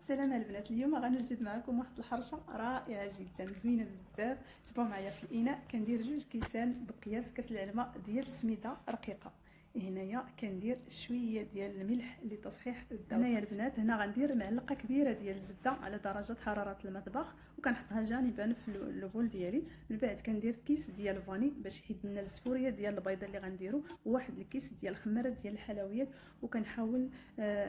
السلام البنات، اليوم غنوجد معكم واحد الحرشه رائعه جدا زوينه بزاف. تبعوا معايا في الاناء كندير 2 كيسان بقياس كاس العلمه ديال السميده رقيقه. هنايا كندير شويه ديال الملح لتصحيح الذوق. هنايا البنات هنا غندير معلقه كبيره ديال الزبده على درجه حراره المطبخ وكنحطها جانبا في البول ديالي. من بعد كندير كيس ديال الفاني باش يحيد لنا الزفوريه ديال البيضه اللي غنديرو، وواحد الكيس ديال الخماره ديال الحلويات، وكنحاول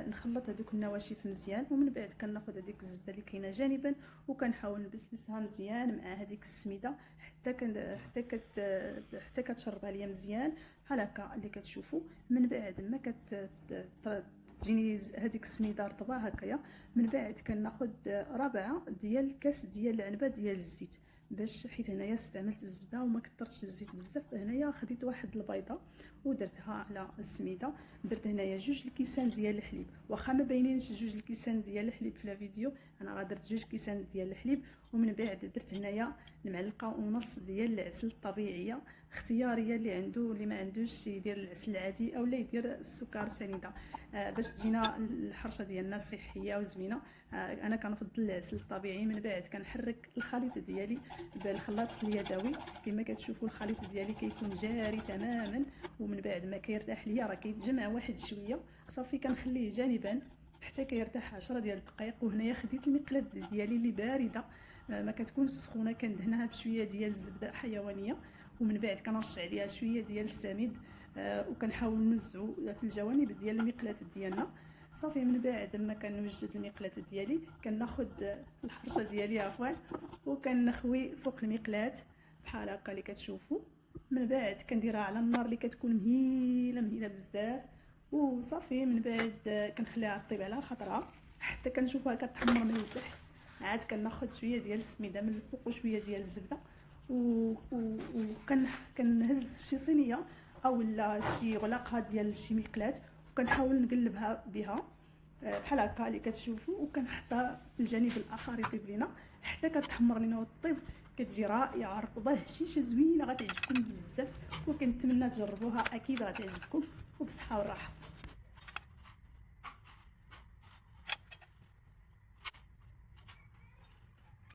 نخلط هذوك النواشف مزيان. ومن بعد كناخذ هذيك الزبده اللي كاينه جانبا وكنحاول نبسبسها مزيان مع هذيك السميده حتى كتشربها ليا مزيان بحال هكا اللي كتشوفوا. من بعد ما تجيني هذيك السميده رطبه هكايا، من بعد كناخذ ربعه ديال كاس ديال العنبه ديال الزيت، باش حيت هنايا استعملت الزبده وما كثرتش الزيت بزاف. هنايا خديت واحد البيضه ودرتها على السميده. درت هنايا 2 الكيسان ديال الحليب، واخا ما باينينش 2 الكيسان ديال الحليب في الفيديو، انا راه درت 2 كيسان ديال الحليب. ومن بعد درت هنايا 1.5 معلقه ديال العسل الطبيعيه اختياريه، اللي عنده اللي ما عندوش يدير العسل العادي اولا يدير السكر سنيده، باش تجينا الحرشه ديالنا صحيه وزوينه. انا كنفضل العسل الطبيعي. من بعد كنحرك الخليط ديالي بالخلاط اليدوي، كما كتشوفوا الخليط ديالي كيكون جاري تماما. ومن بعد ما كيرتاح ليا راه كيتجمع واحد شويه، صافي كنخليه جانبا حتى كيرتاح 10 ديال الدقائق. وهنايا خديت المقلاة ديالي اللي بارده، ما كتكونش سخونه، كندهنها بشويه ديال الزبده حيوانيه. ومن بعد كنرش عليها شويه ديال السميد، وكنحاول نوزعو في الجوانب ديال المقلاة ديالنا. صافي من بعد ما كنوجد المقلاة ديالي كناخذ الحرشه ديالي عفوا وكنخوي فوق المقلاة بحال هكا اللي كتشوفوا. من بعد كنديرها على النار اللي كتكون مهيله بزاف، وصافي من بعد كنخليها طيب على خاطرها حتى كنشوفها كتحمر من التحت. عاد كناخذ شويه ديال السميده من الفوق وشويه ديال الزبده، وكنهز شي صينيه او لا شي غلاقه ديال شي مقلاة وكنحاول نقلبها بها بحال هكا اللي كتشوفوا، وكنحطها في الجانب الاخر يطيب لينا حتى كتحمر لينا وطيب. كتجي رائعه رطبه هشيشه زوينه غتعجبكم بزاف، وكنتمنى تجربوها اكيد غتعجبكم. وبصحه والراحه.